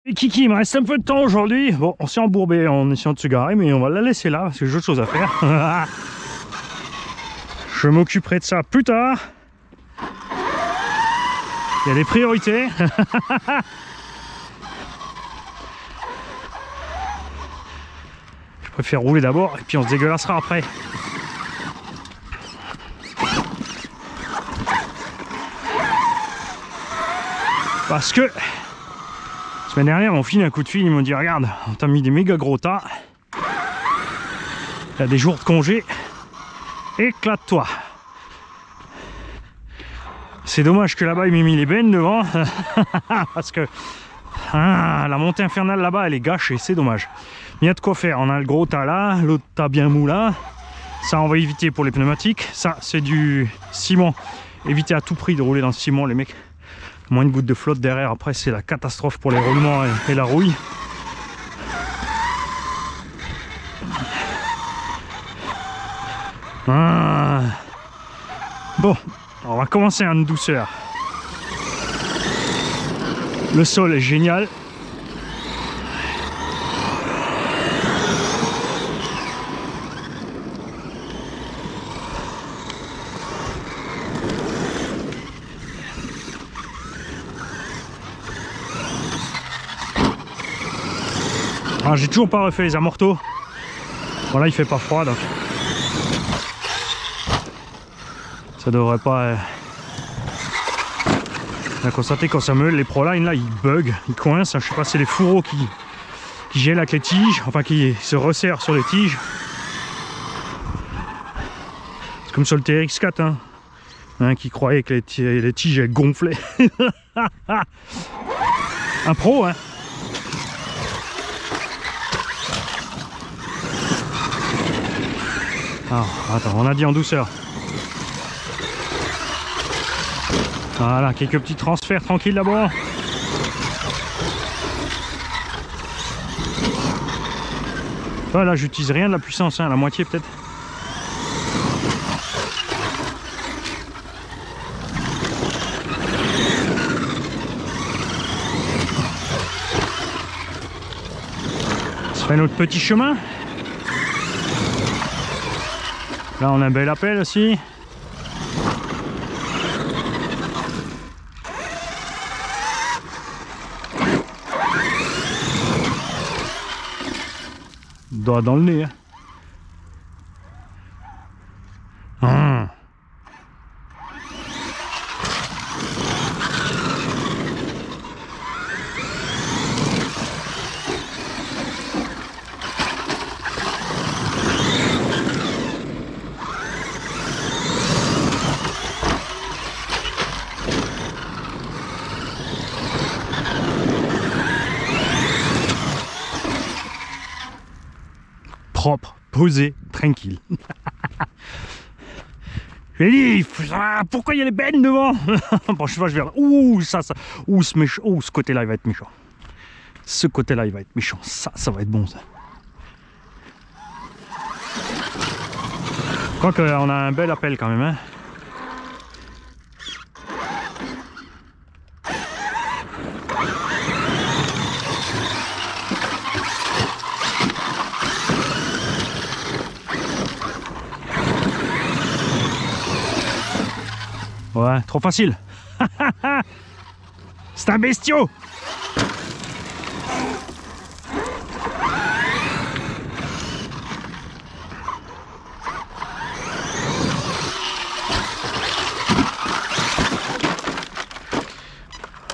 Et Kiki, il me reste un peu de temps aujourd'hui. Bon, on s'est embourbé en essayant de se garer, mais on va la laisser là parce que j'ai autre chose à faire. Je m'occuperai de ça plus tard. Il y a des priorités. Je préfère rouler d'abord et puis on se dégueulassera après. Parce que la semaine dernière, on file un coup de fil, ils m'ont dit regarde, on t'a mis des méga gros tas. Il y a des jours de congé. Éclate-toi. C'est dommage que là-bas, ils m'aient mis les bennes devant. Parce que la montée infernale là-bas, elle est gâchée, c'est dommage. Il y a de quoi faire. On a le gros tas là, l'autre tas bien mou là. Ça, on va éviter pour les pneumatiques. Ça, c'est du ciment. Évitez à tout prix de rouler dans le ciment, les mecs. Moins une goutte de flotte derrière, après c'est la catastrophe pour les roulements et la rouille. Bon, on va commencer en douceur. Le sol est génial. Alors, j'ai toujours pas refait les amortos. Bon là il fait pas froid donc ça devrait pas... On a constaté quand ça meule, les Proline là ils bug, ils coincent. Je sais pas, c'est les fourreaux qui gèlent avec les tiges, enfin qui se resserrent sur les tiges. C'est comme sur le TRX4 hein, qui croyait que les tiges elles gonflaient. Un pro hein. Alors, attends, on a dit en douceur. Voilà, quelques petits transferts tranquilles d'abord. Voilà, j'utilise rien de la puissance, hein, la moitié peut-être. On se fait notre petit chemin. Là on a un bel appel aussi. Doigt dans le nez. Propre, posé, tranquille. J'ai dit, pourquoi il y a les bennes devant? Bon, je sais pas, je vais... Ouh, ce côté-là, il va être méchant. Ce côté-là, il va être méchant. Ça va être bon, ça. Je crois qu'on a un bel appel quand même, hein. Ouais, trop facile. C'est un bestiau.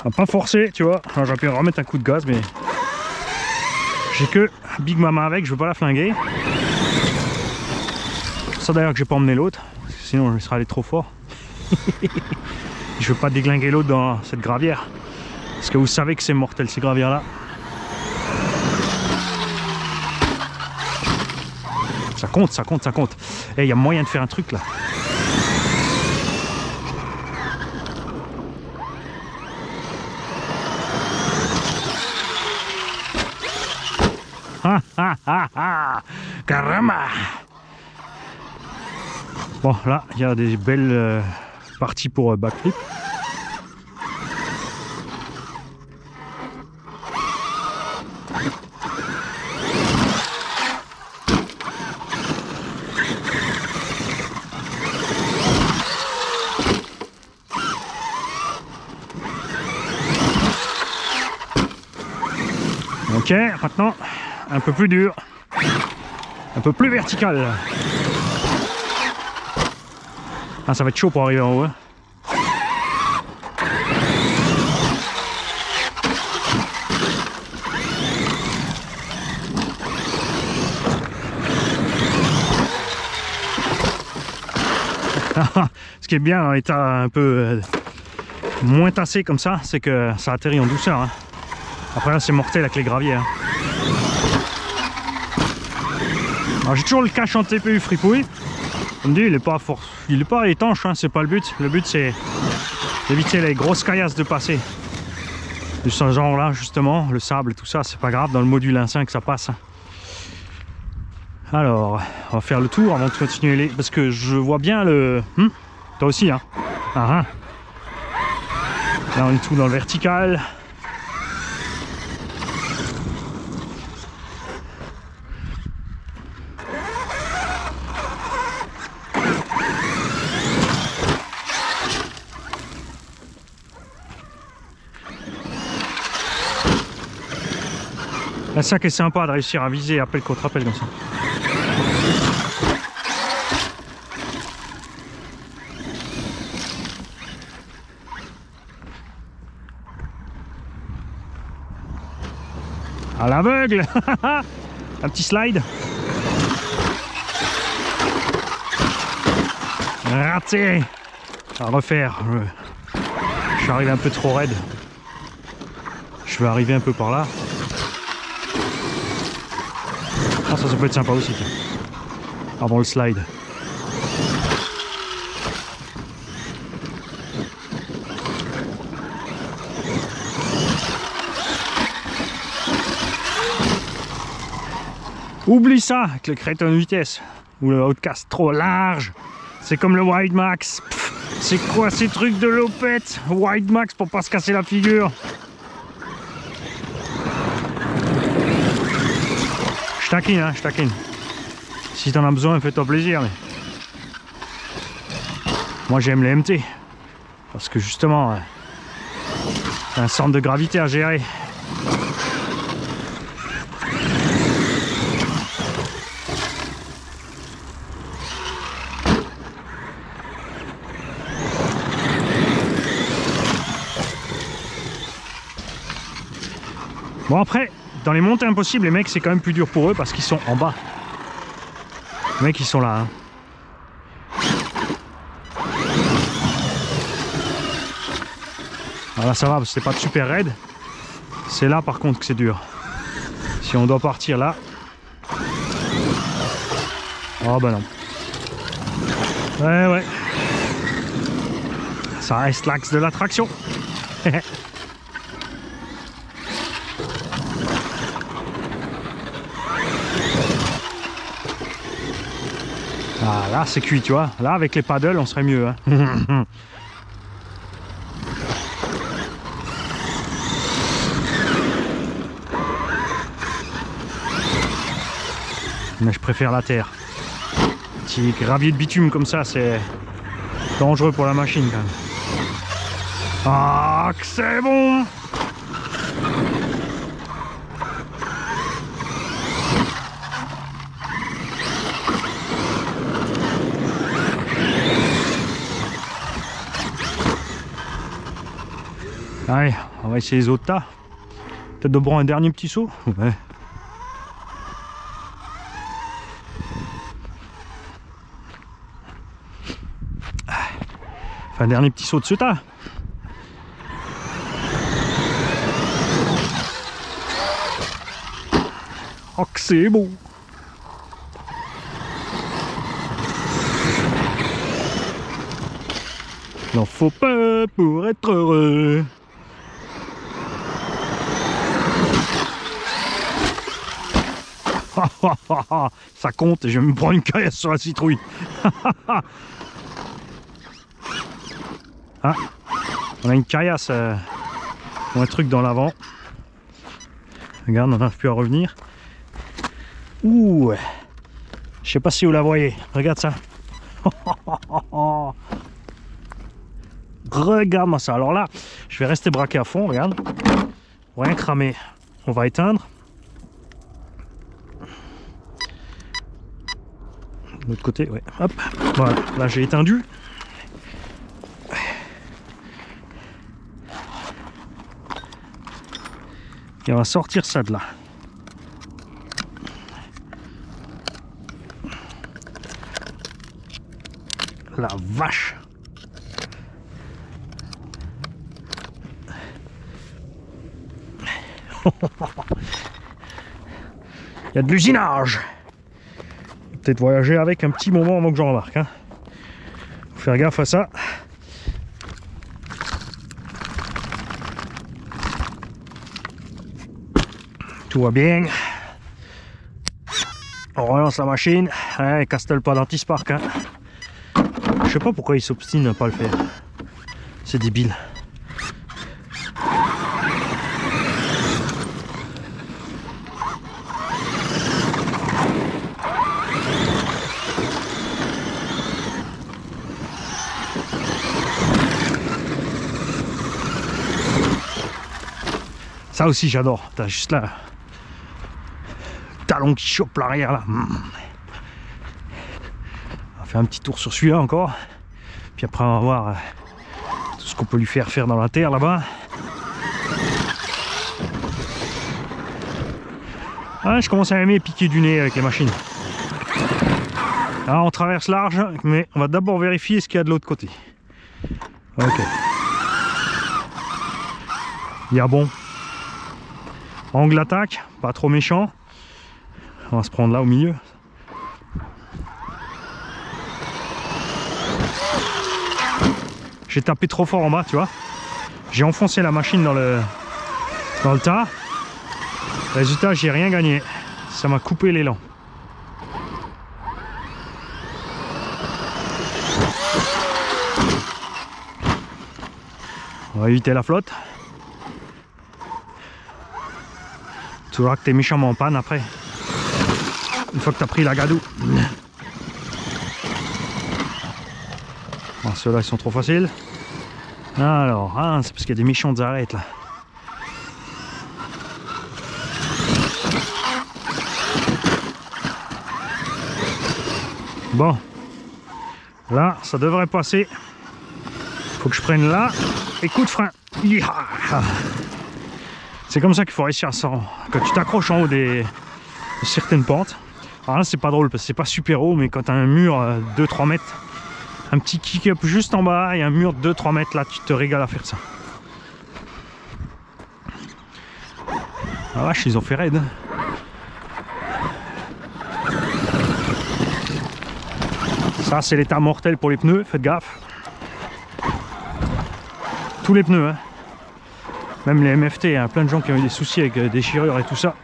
On va pas forcer, tu vois. J'aurais pu remettre un coup de gaz, mais j'ai que Big Mama avec, je veux pas la flinguer. C'est ça d'ailleurs que j'ai pas emmené l'autre, parce que sinon je serais allé trop fort. Je veux pas déglinguer l'autre dans cette gravière, parce que vous savez que c'est mortel ces gravières là. Ça compte, ça compte, ça compte. Et il y a moyen de faire un truc là. Caramba! Bon, là, il y a des belles parties pour backflip. Ok, maintenant, un peu plus dur. Un peu plus vertical. Ah, ça va être chaud pour arriver en haut. Hein. Ce qui est bien dans l'état un peu moins tassé comme ça, c'est que ça atterrit en douceur. Hein. Après là c'est mortel avec les graviers. Hein. Alors j'ai toujours le cache en TPU fripouille. Comme dit, il est pas étanche, hein, c'est pas le but. Le but c'est d'éviter les grosses caillasses de passer. De ce genre là justement, le sable et tout ça, c'est pas grave, dans le module 1.5 ça passe. Alors, on va faire le tour avant de continuer les... Parce que je vois bien le... Toi aussi, hein. Ah, là, on est tout dans le vertical. C'est ça qui est sympa de réussir à viser appel contre appel comme ça. À l'aveugle. Un petit slide. Raté. À refaire. Je suis arrivé un peu trop raide. Je vais arriver un peu par là. Ah, ça peut être sympa aussi. Avant le slide. Oublie ça avec le crétin de vitesse ou le Outcast trop large. C'est comme le Wide Max. C'est quoi ces trucs de lopette? Wide Max pour pas se casser la figure. Je taquine, hein, je taquine. Si t'en as besoin, fais-toi plaisir. Mais... moi j'aime les MT. Parce que justement, c'est un centre de gravité à gérer. Bon après, dans les montées impossibles, les mecs c'est quand même plus dur pour eux parce qu'ils sont en bas. Les mecs ils sont là. Hein. Alors là ça va parce que c'est pas super raide. C'est là par contre que c'est dur. Si on doit partir là. Oh bah non. Ouais. Ça reste l'axe de l'attraction. Ah, là c'est cuit, tu vois. Là avec les paddles on serait mieux. Hein. Mais je préfère la terre. Petit gravier de bitume comme ça, c'est dangereux pour la machine quand même. Ah, que c'est bon! Allez, on va essayer les autres tas. Peut-être de prendre un dernier petit saut. Ouais. Enfin, un dernier petit saut de ce tas. Oh que c'est beau! N'en faut pas pour être heureux. Ça compte et je vais me prendre une caillasse sur la citrouille. Ah, on a une caillasse ou un truc dans l'avant. Regarde, on n'arrive plus à revenir. Ouh, je sais pas si vous la voyez. Regarde ça. Regarde-moi ça. Alors là, je vais rester braqué à fond. Regarde, rien cramer. On va éteindre. De l'autre côté, ouais. Hop, voilà. Là, j'ai étendu. Et on va sortir ça de là. La vache! Il y a de l'usinage! Peut-être voyager avec un petit moment avant que j'en remarque. Hein. Faut faire gaffe à ça. Tout va bien. On relance la machine. Ouais, casse-t-elle pas d'anti-spark. Hein. Je sais pas pourquoi ils s'obstinent à pas le faire. C'est débile. Ça aussi j'adore. T'as juste là. Talon qui chope l'arrière là. On va faire un petit tour sur celui-là encore. Puis après on va voir tout ce qu'on peut lui faire dans la terre là-bas. Ah, je commence à aimer piquer du nez avec les machines. Alors on traverse large, mais on va d'abord vérifier ce qu'il y a de l'autre côté. Ok. Il y a bon. Angle d'attaque, pas trop méchant. On va se prendre là au milieu. J'ai tapé trop fort en bas, tu vois. J'ai enfoncé la machine dans le tas. Résultat, j'ai rien gagné. Ça m'a coupé l'élan. On va éviter la flotte. Tu verras que t'es méchamment en panne après. Une fois que t'as pris la gadoue. Bon, ceux-là ils sont trop faciles. Alors, ah, c'est parce qu'il y a des méchantes arêtes là. Bon. Là, ça devrait passer. Faut que je prenne là. Et coup de frein. C'est comme ça qu'il faut réussir à s'en... Quand tu t'accroches en haut de certaines pentes. Alors là c'est pas drôle parce que c'est pas super haut, mais quand tu as un mur 2-3 mètres, un petit kick-up juste en bas et un mur de 2-3 mètres, là tu te régales à faire ça. Ah vache, ils ont fait raid. Ça c'est l'état mortel pour les pneus, faites gaffe. Tous les pneus, hein. Même les MFT, il y a plein de gens qui ont eu des soucis avec des déchirures et tout ça.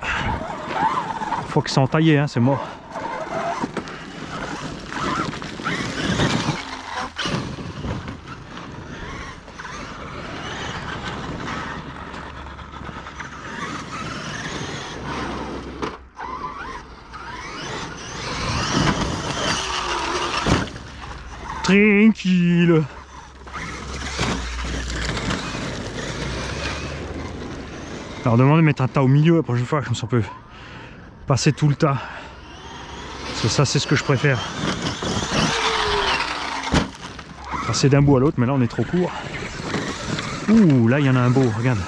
Une fois que c'est entaillé, hein, c'est mort. Tranquille. Alors demandez de mettre un tas au milieu la prochaine fois, comme ça on peut passer tout le tas. Parce que ça c'est ce que je préfère. Passer d'un bout à l'autre, mais là on est trop court. Ouh, là il y en a un beau, regarde.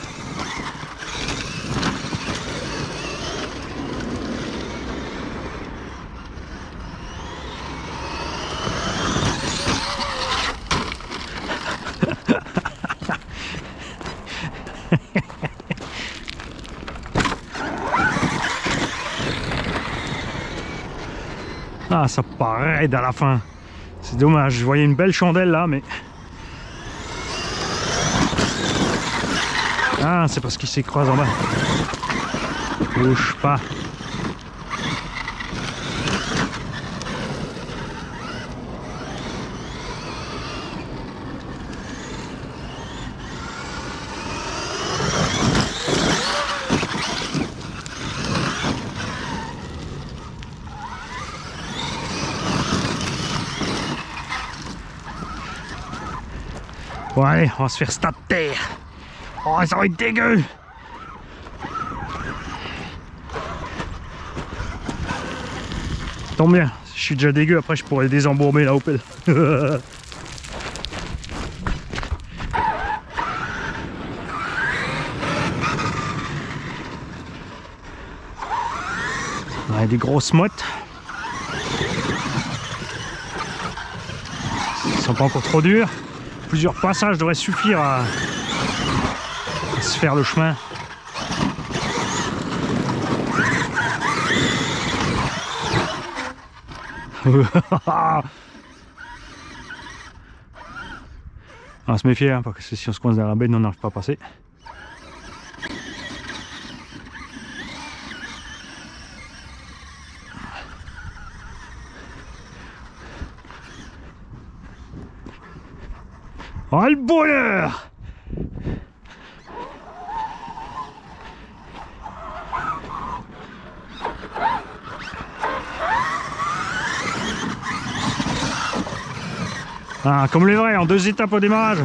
Ah, ça paraît à la fin. C'est dommage, je voyais une belle chandelle là, mais... Ah, c'est parce qu'il s'écrase en bas. Bouge pas. Bon allez, on va se faire stat terre. Oh, ça va être dégueu. Tombe bien, Je suis déjà dégueu, après je pourrais désembourber la Opel. Ouais, des grosses mottes. Ils sont pas encore trop durs. Plusieurs passages devraient suffire à se faire le chemin. On va se méfier, hein, parce que si on se coince dans la baie, on n'arrive pas à passer. Oh le bonheur! Ah, comme les vrais, en 2 étapes au démarrage.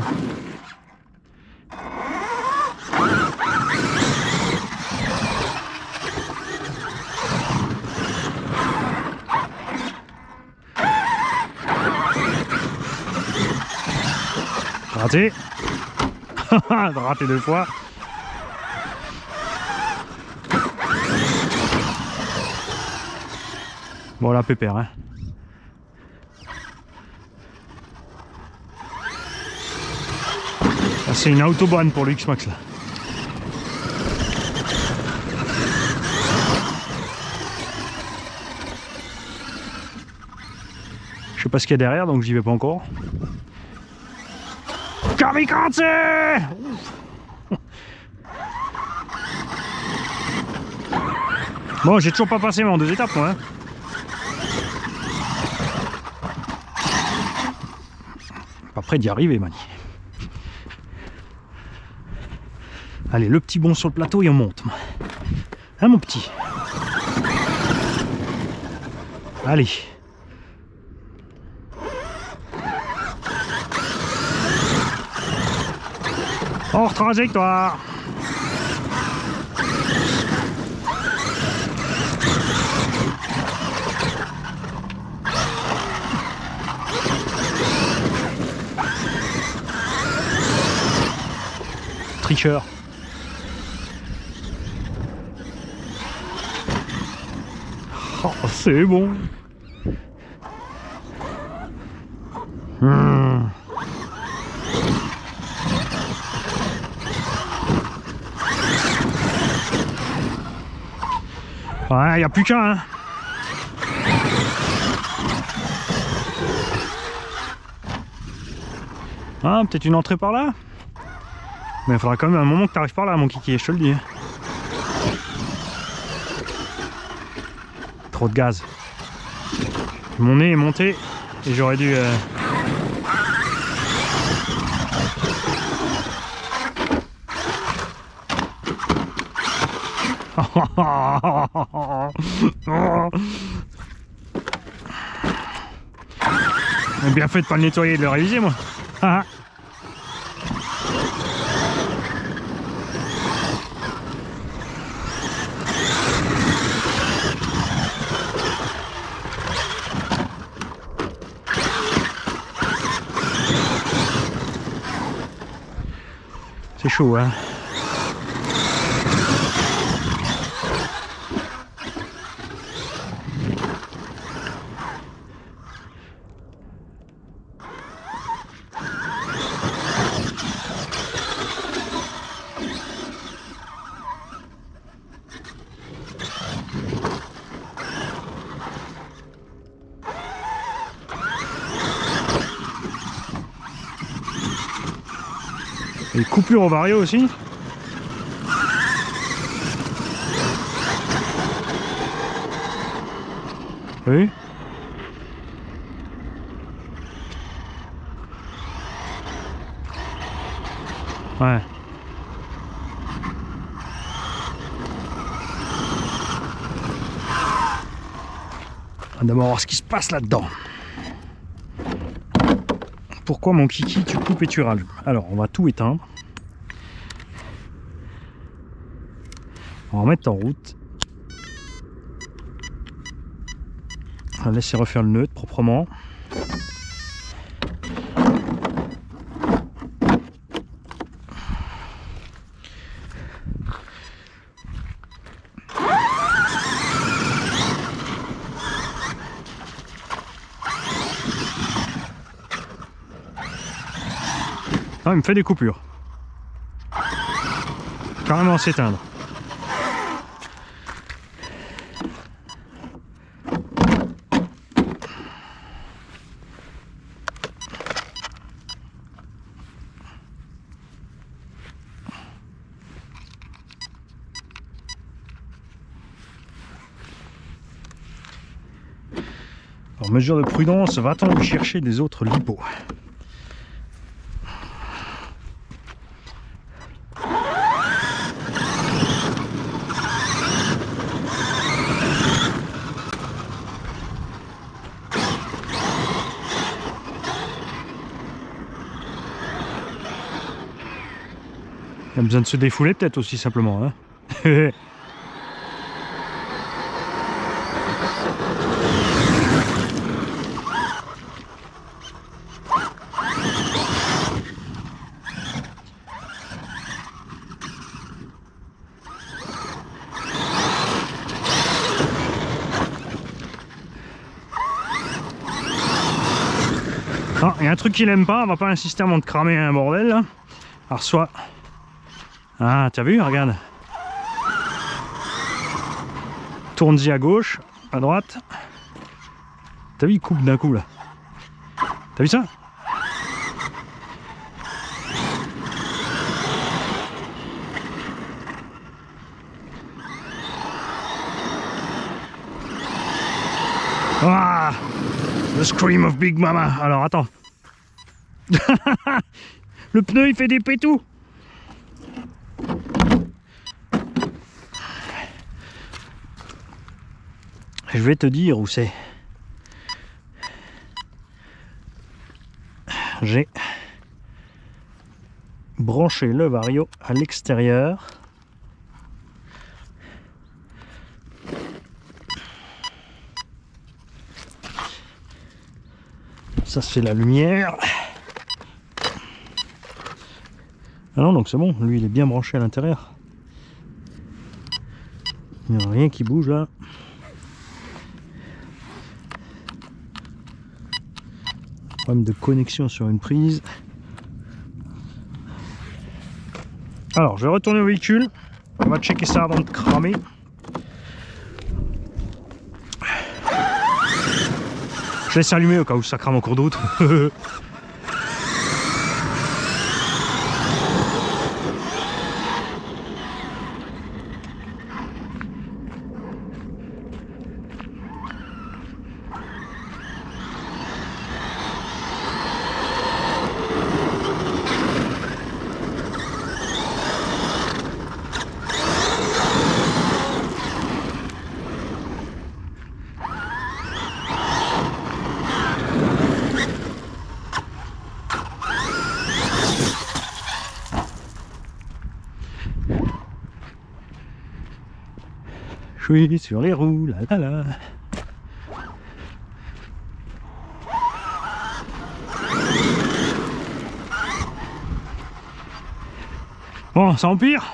Raté. Raté 2 fois. Bon là, pépère, hein. C'est une autobahn pour le X-Max là. Je sais pas ce qu'il y a derrière, donc j'y vais pas encore. Kamikaze! Bon, j'ai toujours pas passé en 2 étapes moi. Hein. Pas près d'y arriver, Mani. Allez, le petit bond sur le plateau et on monte. Hein, mon petit? Allez. Hors trajectoire. Tricheur. Oh, c'est bon. Ouais, y a plus qu'un. Hein. Ah, peut-être une entrée par là. Mais il faudra quand même un moment que tu arrives par là, mon kiki, je te le dis. Trop de gaz. Mon nez est monté et j'aurais dû... J'ai bien fait de pas le nettoyer et de le réviser, moi. C'est chaud, hein. Et coupure au vario aussi. Oui. Ouais. On va d'abord voir ce qui se passe là-dedans. Pourquoi mon kiki tu coupes et tu rallumes? Alors on va tout éteindre. On va remettre en route. On va laisser refaire le neutre proprement. Ah, il me fait des coupures. Carrément s'éteindre. En mesure de prudence, va-t-on lui chercher des autres lipos? Il a besoin de se défouler peut-être aussi simplement. Hein. Ah, il y a un truc qu'il aime pas, on va pas insister avant de cramer un bordel là. Alors soit... Ah, t'as vu, regarde. Tourne-y à gauche, à droite. T'as vu, il coupe d'un coup là. T'as vu ça? Ah, the scream of Big Mama. Alors attends. Le pneu il fait des pétous. Je vais te dire où c'est. J'ai branché le vario à l'extérieur. Ça c'est la lumière. Ah non, donc c'est bon, lui il est bien branché à l'intérieur. Il n'y a rien qui bouge là. Problème de connexion sur une prise. Alors je vais retourner au véhicule. On va checker ça avant de cramer. Je laisse allumer au cas où ça crame en cours de route. Je suis sur les roues, là là là. Bon, ça empire.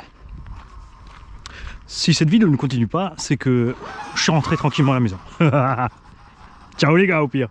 Si cette vidéo ne continue pas, c'est que je suis rentré tranquillement à la maison. Ciao les gars, au pire.